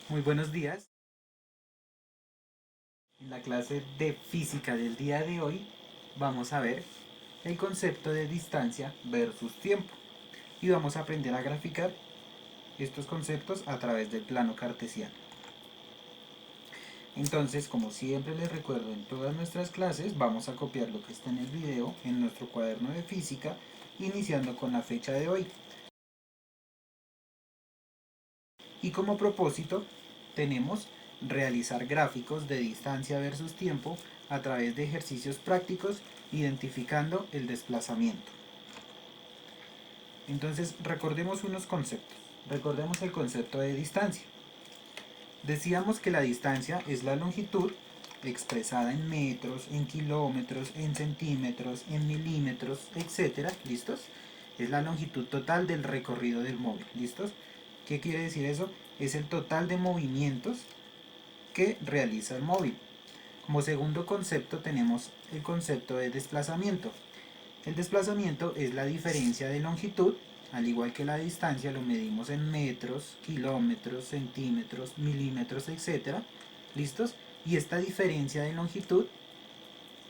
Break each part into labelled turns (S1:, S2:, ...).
S1: Muy buenos días. En la clase de física del día de hoy vamos a ver el concepto de distancia versus tiempo y vamos a aprender a graficar estos conceptos a través del plano cartesiano. Entonces, como siempre les recuerdo en todas nuestras clases, vamos a copiar lo que está en el video en nuestro cuaderno de física, iniciando con la fecha de hoy. Y como propósito tenemos realizar gráficos de distancia versus tiempo a través de ejercicios prácticos identificando el desplazamiento. Entonces recordemos unos conceptos. Recordemos el concepto de distancia. Decíamos que la distancia es la longitud expresada en metros, en kilómetros, en centímetros, en milímetros, etcétera. ¿Listos? Es la longitud total del recorrido del móvil. ¿Listos? ¿Qué quiere decir eso? Es el total de movimientos que realiza el móvil. Como segundo concepto tenemos el concepto de desplazamiento. El desplazamiento es la diferencia de longitud, al igual que la distancia lo medimos en metros, kilómetros, centímetros, milímetros, etcétera. ¿Listos? Y esta diferencia de longitud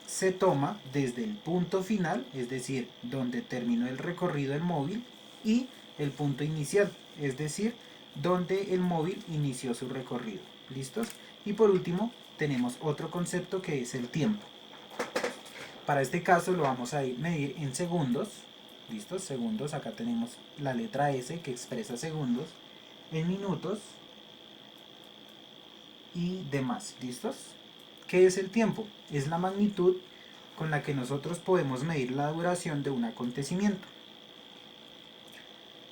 S1: se toma desde el punto final, es decir, donde terminó el recorrido del móvil, y el punto inicial, es decir, donde el móvil inició su recorrido. ¿Listos? Y por último, tenemos otro concepto que es el tiempo. Para este caso lo vamos a medir en segundos. ¿Listos? Segundos, acá tenemos la letra S que expresa segundos, en minutos y demás. ¿Listos? ¿Qué es el tiempo? Es la magnitud con la que nosotros podemos medir la duración de un acontecimiento.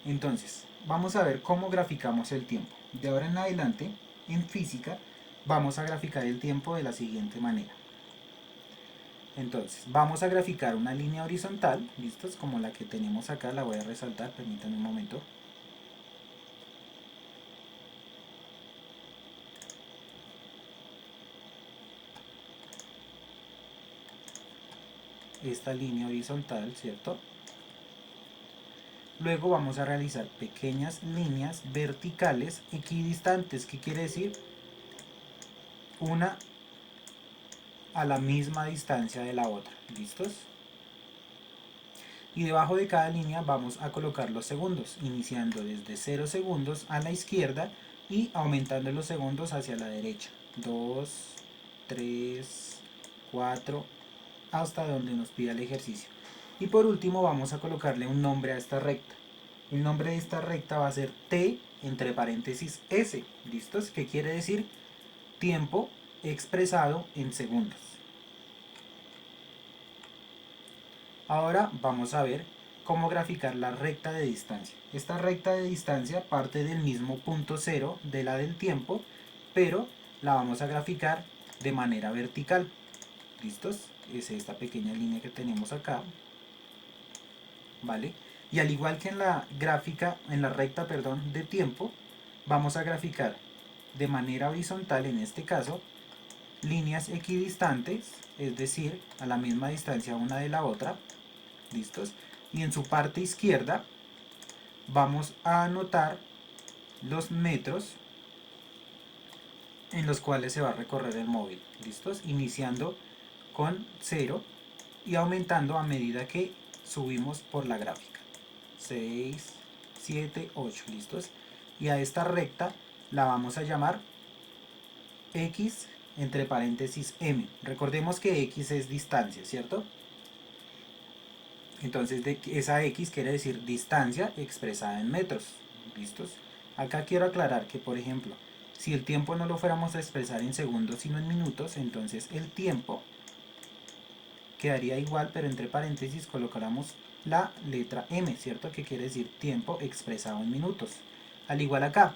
S1: Entonces, vamos a ver cómo graficamos el tiempo. De ahora en adelante, en física, vamos a graficar el tiempo de la siguiente manera. Entonces, vamos a graficar una línea horizontal, ¿listos? Como la que tenemos acá, la voy a resaltar, permítanme un momento. Esta línea horizontal, ¿cierto? Luego vamos a realizar pequeñas líneas verticales equidistantes. ¿Qué quiere decir? Una a la misma distancia de la otra. ¿Listos? Y debajo de cada línea vamos a colocar los segundos, iniciando desde 0 segundos a la izquierda y aumentando los segundos hacia la derecha. 2, 3, 4, hasta donde nos pida el ejercicio. Y por último vamos a colocarle un nombre a esta recta. El nombre de esta recta va a ser T entre paréntesis S. ¿Listos? ¿Qué quiere decir? Tiempo expresado en segundos. Ahora vamos a ver cómo graficar la recta de distancia. Esta recta de distancia parte del mismo punto cero de la del tiempo, pero la vamos a graficar de manera vertical. ¿Listos? Es esta pequeña línea que tenemos acá. ¿Vale? Y al igual que en la gráfica, en la recta, perdón, de tiempo, vamos a graficar de manera horizontal, en este caso, líneas equidistantes, es decir, a la misma distancia una de la otra. ¿Listos? Y en su parte izquierda vamos a anotar los metros en los cuales se va a recorrer el móvil. ¿Listos? Iniciando con 0 y aumentando a medida que subimos por la gráfica. 6, 7, 8. ¿Listos? Y a esta recta la vamos a llamar X entre paréntesis M. Recordemos que X es distancia, ¿cierto? Entonces esa X quiere decir distancia expresada en metros. ¿Listos? Acá quiero aclarar que, por ejemplo, si el tiempo no lo fuéramos a expresar en segundos sino en minutos, entonces el tiempo quedaría igual, pero entre paréntesis colocáramos la letra M, ¿cierto? Que quiere decir tiempo expresado en minutos. Al igual acá,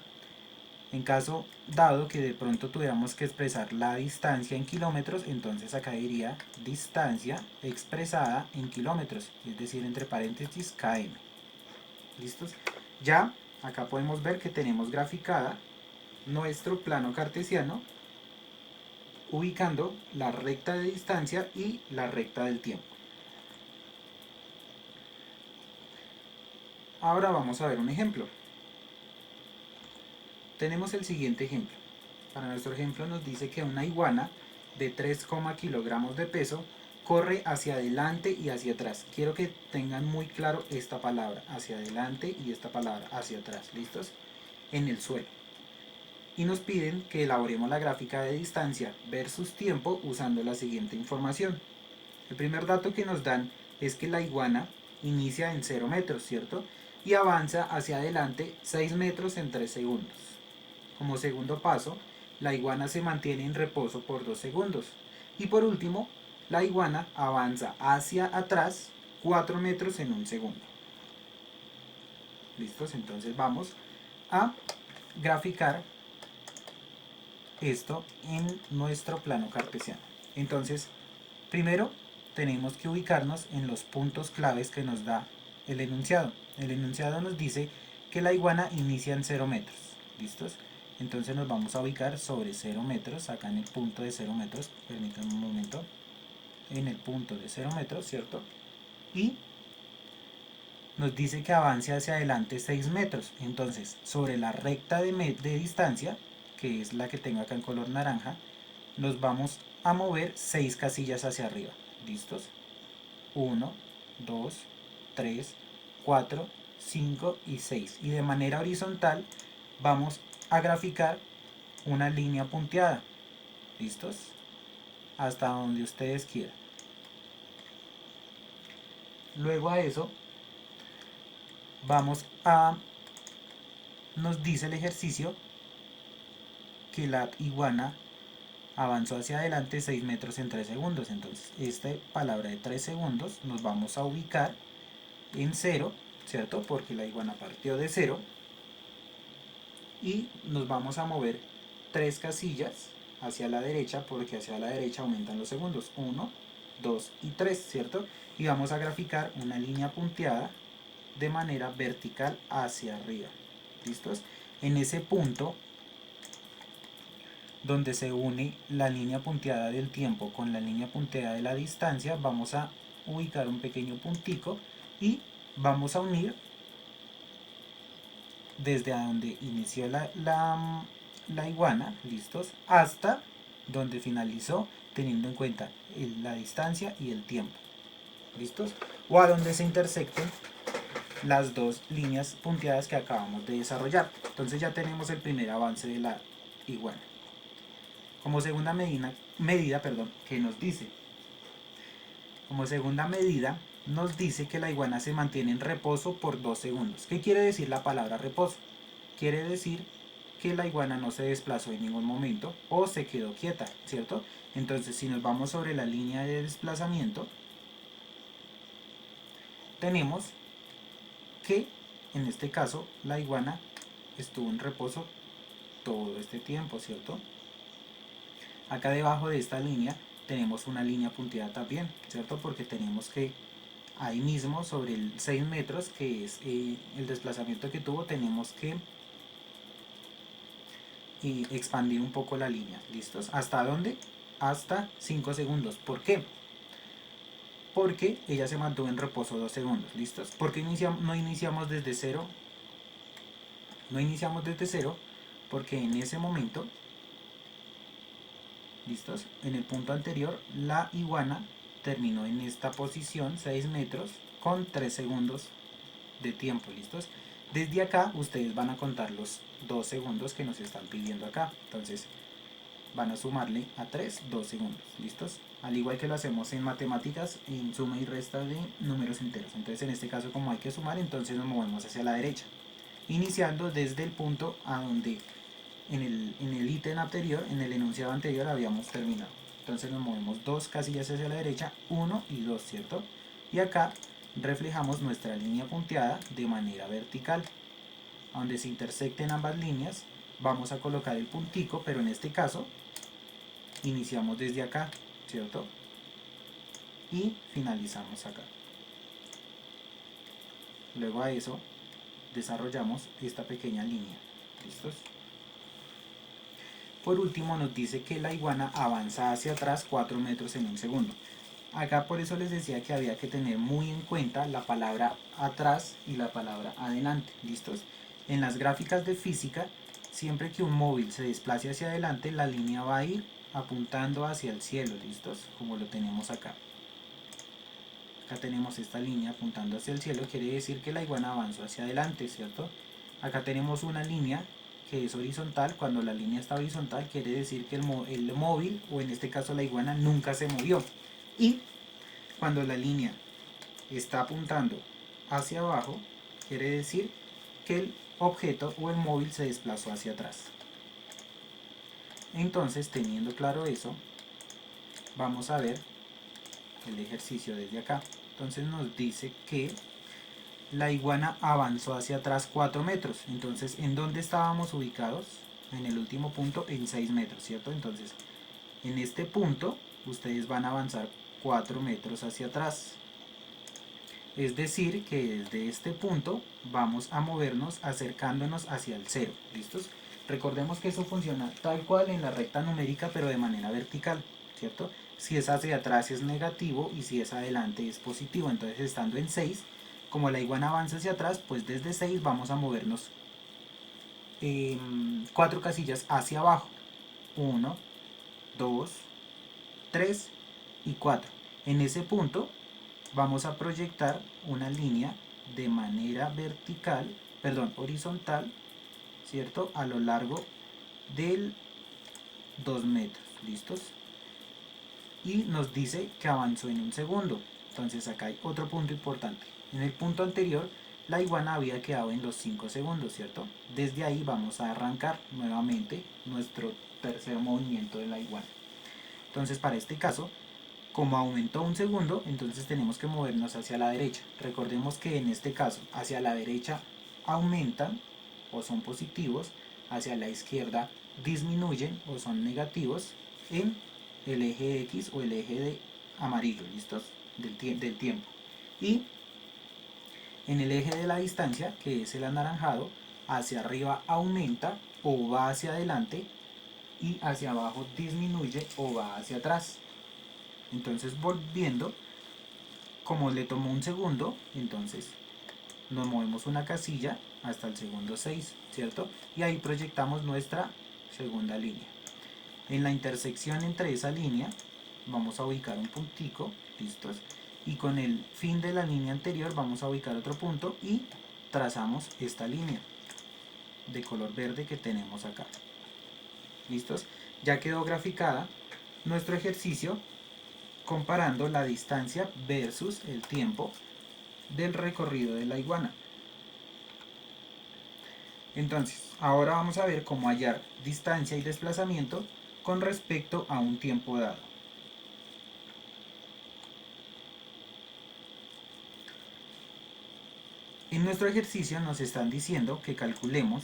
S1: en caso dado que de pronto tuviéramos que expresar la distancia en kilómetros, entonces acá diría distancia expresada en kilómetros, es decir, entre paréntesis km. ¿Listos? Ya acá podemos ver que tenemos graficada nuestro plano cartesiano ubicando la recta de distancia y la recta del tiempo. Ahora vamos a ver un ejemplo. tenemos el siguiente ejemplo. Para nuestro ejemplo nos dice que una iguana de 3, kilogramos de peso corre hacia adelante y hacia atrás. Quiero que tengan muy claro esta palabra, hacia adelante, y esta palabra, hacia atrás. ¿Listos? En el suelo. Y nos piden que elaboremos la gráfica de distancia versus tiempo usando la siguiente información. El primer dato que nos dan es que la iguana inicia en 0 metros, ¿cierto? Y avanza hacia adelante 6 metros en 3 segundos. Como segundo paso, la iguana se mantiene en reposo por 2 segundos. Y por último, la iguana avanza hacia atrás 4 metros en 1 segundo. ¿Listos? Entonces vamos a graficar esto en nuestro plano cartesiano. Entonces, primero tenemos que ubicarnos en los puntos claves que nos da el enunciado. El enunciado nos dice que la iguana inicia en 0 metros. ¿Listos? Entonces nos vamos a ubicar sobre 0 metros, acá en el punto de 0 metros, permítanme un momento, en el punto de 0 metros, ¿cierto? Y nos dice que avance hacia adelante 6 metros. Entonces, sobre la recta de distancia, que es la que tengo acá en color naranja, nos vamos a mover 6 casillas hacia arriba. ¿Listos? 1, 2, 3, 4, 5 y 6. Y de manera horizontal vamos a graficar una línea punteada. ¿Listos? Hasta donde ustedes quieran. Luego a eso nos dice el ejercicio que la iguana avanzó hacia adelante 6 metros en 3 segundos. Entonces, esta palabra de 3 segundos nos vamos a ubicar en 0, ¿cierto? Porque la iguana partió de 0. Y nos vamos a mover 3 casillas hacia la derecha, porque hacia la derecha aumentan los segundos. 1, 2 y 3, ¿cierto? Y vamos a graficar una línea punteada de manera vertical hacia arriba. ¿Listos? En ese punto donde se une la línea punteada del tiempo con la línea punteada de la distancia, vamos a ubicar un pequeño puntico y vamos a unir desde donde inició la iguana, ¿listos? Hasta donde finalizó, teniendo en cuenta la distancia y el tiempo, ¿listos? O a donde se intersecten las dos líneas punteadas que acabamos de desarrollar. Entonces ya tenemos el primer avance de la iguana. Como segunda medida, ¿qué nos dice? Como segunda medida nos dice que la iguana se mantiene en reposo por 2 segundos. ¿Qué quiere decir la palabra reposo? Quiere decir que la iguana no se desplazó en ningún momento o se quedó quieta, ¿cierto? Entonces, si nos vamos sobre la línea de desplazamiento, tenemos que, en este caso, la iguana estuvo en reposo todo este tiempo, ¿cierto? Acá debajo de esta línea tenemos una línea punteada también, ¿cierto? Porque tenemos que ahí mismo, sobre el 6 metros, que es el desplazamiento que tuvo, tenemos que expandir un poco la línea. ¿Listos? ¿Hasta dónde? Hasta 5 segundos. ¿Por qué? Porque ella se mantuvo en reposo 2 segundos. ¿Listos? ¿Por qué no iniciamos desde cero? No iniciamos desde cero porque en ese momento, ¿listos? En el punto anterior, la iguana terminó en esta posición, 6 metros, con 3 segundos de tiempo. ¿Listos? Desde acá ustedes van a contar los 2 segundos que nos están pidiendo acá. Entonces van a sumarle a 3, 2 segundos. ¿Listos? Al igual que lo hacemos en matemáticas, en suma y resta de números enteros. Entonces en este caso, como hay que sumar, entonces nos movemos hacia la derecha, iniciando desde el punto a donde en el ítem anterior, en el enunciado anterior, habíamos terminado. Entonces nos movemos 2 casillas hacia la derecha, 1 y 2, ¿cierto? Y acá reflejamos nuestra línea punteada de manera vertical. A donde se intersecten ambas líneas, vamos a colocar el puntico, pero en este caso iniciamos desde acá, ¿cierto? Y finalizamos acá. Luego a eso desarrollamos esta pequeña línea. ¿Listos? Por último nos dice que la iguana avanza hacia atrás 4 metros en 1 segundo. Acá por eso les decía que había que tener muy en cuenta la palabra atrás y la palabra adelante. ¿Listos? En las gráficas de física siempre que un móvil se desplace hacia adelante, la línea va a ir apuntando hacia el cielo, ¿listos? Como lo tenemos acá. Acá tenemos esta línea apuntando hacia el cielo, quiere decir que la iguana avanzó hacia adelante, ¿cierto? Acá tenemos una línea que es horizontal. Cuando la línea está horizontal quiere decir que el móvil, o en este caso la iguana, nunca se movió. Y cuando la línea está apuntando hacia abajo, quiere decir que el objeto o el móvil se desplazó hacia atrás. Entonces, teniendo claro eso, vamos a ver el ejercicio desde acá. Entonces nos dice que la iguana avanzó hacia atrás 4 metros. Entonces, ¿en dónde estábamos ubicados? En el último punto, en 6 metros, ¿cierto? Entonces, en este punto, ustedes van a avanzar 4 metros hacia atrás. Es decir, que desde este punto vamos a movernos acercándonos hacia el cero. ¿Listos? Recordemos que eso funciona tal cual en la recta numérica, pero de manera vertical, ¿cierto? Si es hacia atrás es negativo y si es adelante es positivo. Entonces, estando en 6, como la iguana avanza hacia atrás, pues desde 6 vamos a movernos 4 casillas hacia abajo. 1, 2, 3 y 4. En ese punto vamos a proyectar una línea de manera horizontal, ¿cierto? A lo largo del 2 metros, ¿listos? Y nos dice que avanzó en un segundo. Entonces acá hay otro punto importante. En el punto anterior, la iguana había quedado en los 5 segundos, ¿cierto? Desde ahí vamos a arrancar nuevamente nuestro tercer movimiento de la iguana. Entonces, para este caso, como aumentó un segundo, entonces tenemos que movernos hacia la derecha. Recordemos que en este caso, hacia la derecha aumentan o son positivos, hacia la izquierda disminuyen o son negativos en el eje X o el eje de amarillo, ¿listos? Del tiempo. Y en el eje de la distancia, que es el anaranjado, hacia arriba aumenta o va hacia adelante y hacia abajo disminuye o va hacia atrás. Entonces, volviendo, como le tomó un segundo, entonces nos movemos una casilla hasta el segundo 6, ¿cierto? Y ahí proyectamos nuestra segunda línea. En la intersección entre esa línea vamos a ubicar un puntico, ¿listos? Y con el fin de la línea anterior vamos a ubicar otro punto y trazamos esta línea de color verde que tenemos acá. ¿Listos? Ya quedó graficada nuestro ejercicio comparando la distancia versus el tiempo del recorrido de la iguana. Entonces, ahora vamos a ver cómo hallar distancia y desplazamiento con respecto a un tiempo dado. En nuestro ejercicio nos están diciendo que calculemos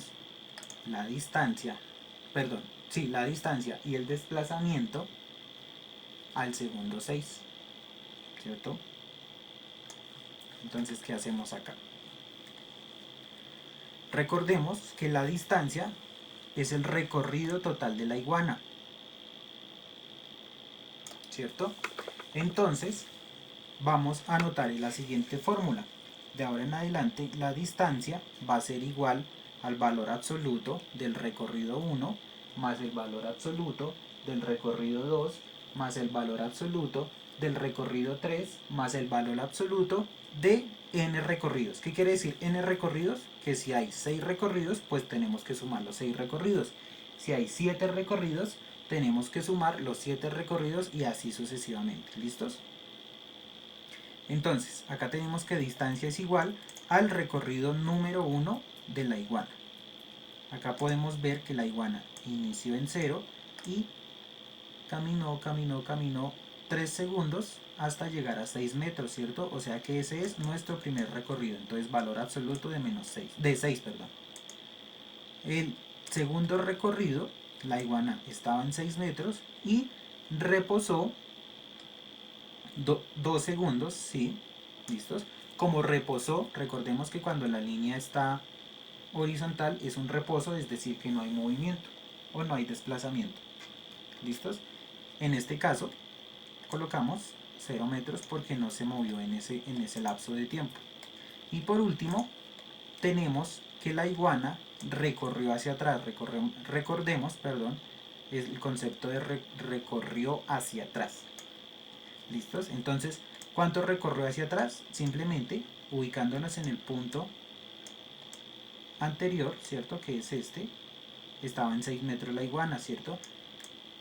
S1: la distancia y el desplazamiento al segundo 6, ¿cierto? Entonces, ¿qué hacemos acá? Recordemos que la distancia es el recorrido total de la iguana, ¿cierto? Entonces, vamos a anotar en la siguiente fórmula. De ahora en adelante, la distancia va a ser igual al valor absoluto del recorrido 1 más el valor absoluto del recorrido 2 más el valor absoluto del recorrido 3 más el valor absoluto de n recorridos. ¿Qué quiere decir n recorridos? Que si hay 6 recorridos, pues tenemos que sumar los 6 recorridos. Si hay 7 recorridos, tenemos que sumar los 7 recorridos y así sucesivamente. ¿Listos? Entonces, acá tenemos que distancia es igual al recorrido número 1 de la iguana. Acá podemos ver que la iguana inició en 0 y caminó 3 segundos hasta llegar a 6 metros, ¿cierto? O sea que ese es nuestro primer recorrido. Entonces, valor absoluto de de 6, perdón. El segundo recorrido, la iguana estaba en 6 metros y reposó 2 segundos, ¿sí? ¿Listos? Como reposó, recordemos que cuando la línea está horizontal es un reposo, es decir, que no hay movimiento o no hay desplazamiento. ¿Listos? En este caso, colocamos 0 metros porque no se movió en ese lapso de tiempo. Y por último, tenemos que la iguana recorrió hacia atrás. Recordemos, perdón, es el concepto de recorrió hacia atrás. ¿Listos? Entonces, ¿cuánto recorrió hacia atrás? Simplemente ubicándonos en el punto anterior, ¿cierto? Que es este. Estaba en 6 metros la iguana, ¿cierto?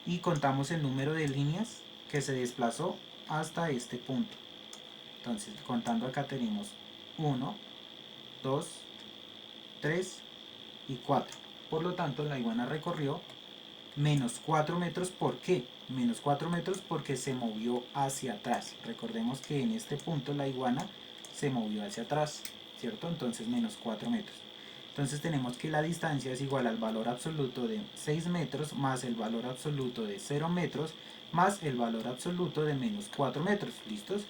S1: Y contamos el número de líneas que se desplazó hasta este punto. Entonces, contando acá tenemos 1, 2, 3 y 4. Por lo tanto, la iguana recorrió menos 4 metros. ¿Por qué? Menos 4 metros porque se movió hacia atrás. Recordemos que en este punto la iguana se movió hacia atrás, ¿cierto? Entonces menos 4 metros. Entonces tenemos que la distancia es igual al valor absoluto de 6 metros más el valor absoluto de 0 metros más el valor absoluto de menos 4 metros. ¿Listos?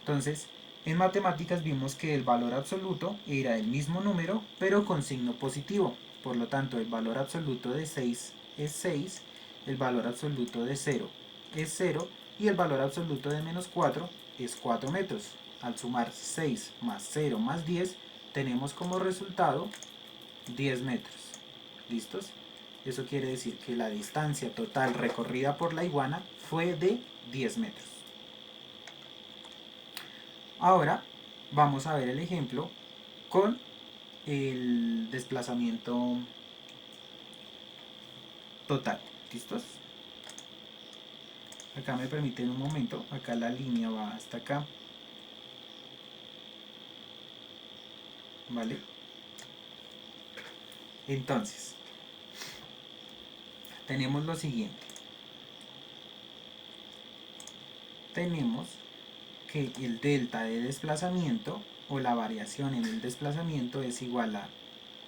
S1: Entonces, en matemáticas vimos que el valor absoluto era el mismo número, pero con signo positivo. Por lo tanto, el valor absoluto de 6 es 6, el valor absoluto de 0 es 0 y el valor absoluto de menos 4 es 4 metros. Al sumar 6 más 0 más 10, tenemos como resultado 10 metros. ¿Listos? Eso quiere decir que la distancia total recorrida por la iguana fue de 10 metros. Ahora vamos a ver el ejemplo con el desplazamiento total. ¿Listos? Acá me permiten un momento, acá la línea va hasta acá. ¿Vale? Entonces, tenemos lo siguiente. Tenemos que el delta de desplazamiento o la variación en el desplazamiento es igual a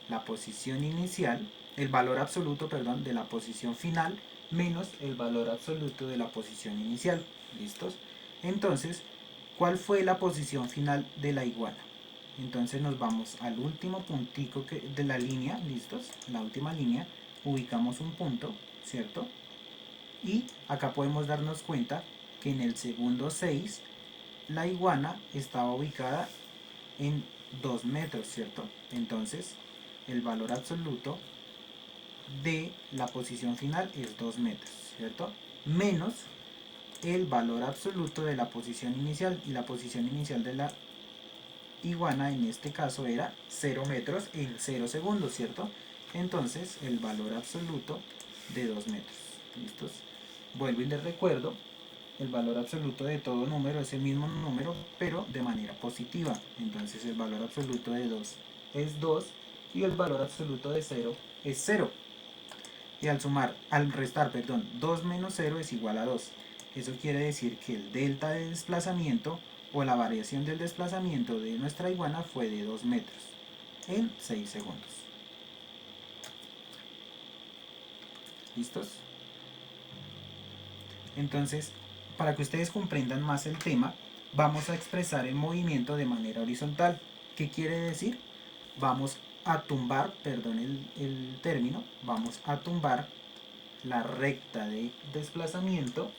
S1: la posición inicial, el valor absoluto, perdón, de la posición final menos el valor absoluto de la posición inicial. ¿Listos? Entonces, ¿cuál fue la posición final de la iguana? Entonces nos vamos al último puntico de la línea, ¿listos? La última línea, ubicamos un punto, ¿cierto? Y acá podemos darnos cuenta que en el segundo 6 la iguana estaba ubicada en 2 metros, ¿cierto? Entonces el valor absoluto de la posición final es 2 metros, ¿cierto? Menos el valor absoluto de la posición inicial, y la posición inicial de la iguana en este caso era 0 metros en 0 segundos, ¿cierto? Entonces el valor absoluto de 2 metros. ¿Listos? Vuelvo y les recuerdo, el valor absoluto de todo número es el mismo número, pero de manera positiva. Entonces el valor absoluto de 2 es 2 y el valor absoluto de 0 es 0. Y al restar, 2 menos 0 es igual a 2. Eso quiere decir que el delta de desplazamiento o la variación del desplazamiento de nuestra iguana fue de 2 metros en 6 segundos. ¿Listos? Entonces, para que ustedes comprendan más el tema, vamos a expresar el movimiento de manera horizontal. ¿Qué quiere decir? Vamos a tumbar, perdón el término, vamos a tumbar la recta de desplazamiento,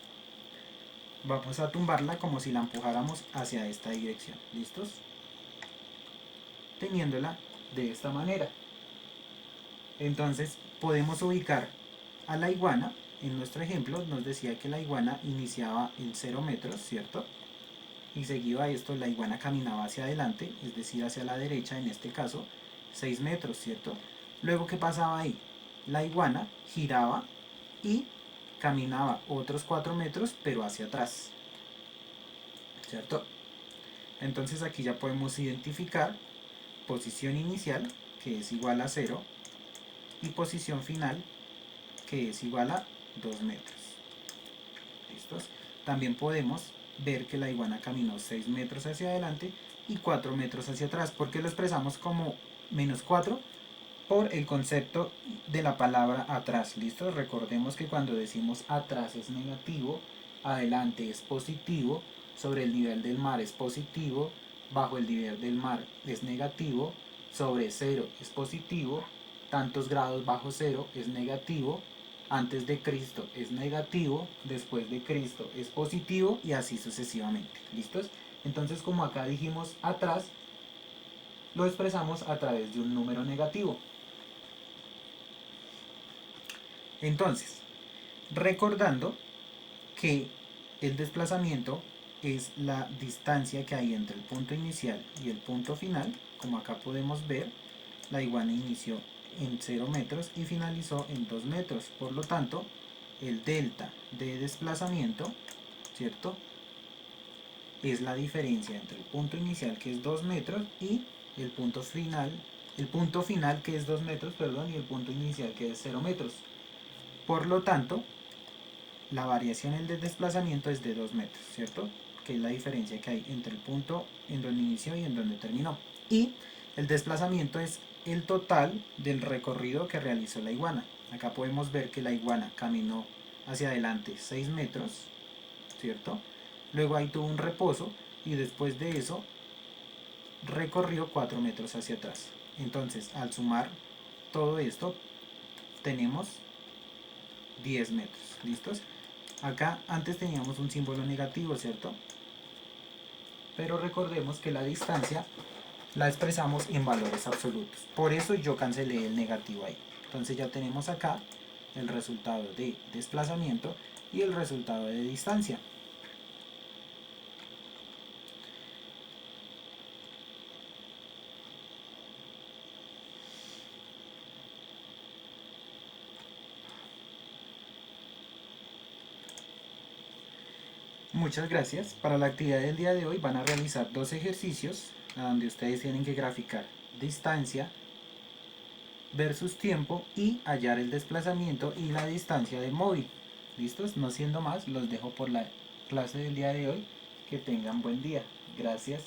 S1: vamos a tumbarla como si la empujáramos hacia esta dirección. ¿Listos? Teniéndola de esta manera. Entonces podemos ubicar a la iguana. En nuestro ejemplo nos decía que la iguana iniciaba en 0 metros, ¿cierto? Y seguido a esto la iguana caminaba hacia adelante, es decir, hacia la derecha en este caso, 6 metros, ¿cierto? Luego, ¿qué pasaba ahí? La iguana giraba y caminaba otros 4 metros, pero hacia atrás, ¿cierto? Entonces aquí ya podemos identificar posición inicial, que es igual a 0, y posición final, que es igual a 2 metros. ¿Listos? También podemos ver que la iguana caminó 6 metros hacia adelante y 4 metros hacia atrás. ¿Por qué lo expresamos como menos 4? Por el concepto de la palabra atrás. ¿Listo? Recordemos que cuando decimos atrás es negativo, adelante es positivo, sobre el nivel del mar es positivo, bajo el nivel del mar es negativo, sobre 0 es positivo, tantos grados bajo 0 es negativo, antes de Cristo es negativo, después de Cristo es positivo y así sucesivamente. ¿Listos? Entonces, como acá dijimos atrás, lo expresamos a través de un número negativo. Entonces, recordando que el desplazamiento es la distancia que hay entre el punto inicial y el punto final, como acá podemos ver, la iguana inició en 0 metros y finalizó en 2 metros. Por lo tanto, el delta de desplazamiento, ¿cierto?, es la diferencia entre el punto inicial, que es 2 metros, y el punto final que es 2 metros, perdón, y el punto inicial que es 0 metros. Por lo tanto, la variación en el desplazamiento es de 2 metros, ¿cierto? Que es la diferencia que hay entre el punto en donde inició y en donde terminó. Y el desplazamiento es el total del recorrido que realizó la iguana. Acá podemos ver que la iguana caminó hacia adelante 6 metros, ¿cierto? Luego ahí tuvo un reposo y después de eso recorrió 4 metros hacia atrás. Entonces, al sumar todo esto, tenemos 10 metros. ¿Listos? Acá antes teníamos un símbolo negativo, ¿cierto? Pero recordemos que la distancia la expresamos en valores absolutos. Por eso yo cancelé el negativo ahí. Entonces ya tenemos acá el resultado de desplazamiento y el resultado de distancia. Muchas gracias. Para la actividad del día de hoy van a realizar dos ejercicios donde ustedes tienen que graficar distancia versus tiempo y hallar el desplazamiento y la distancia del móvil. ¿Listos? No siendo más, los dejo por la clase del día de hoy. Que tengan buen día. Gracias.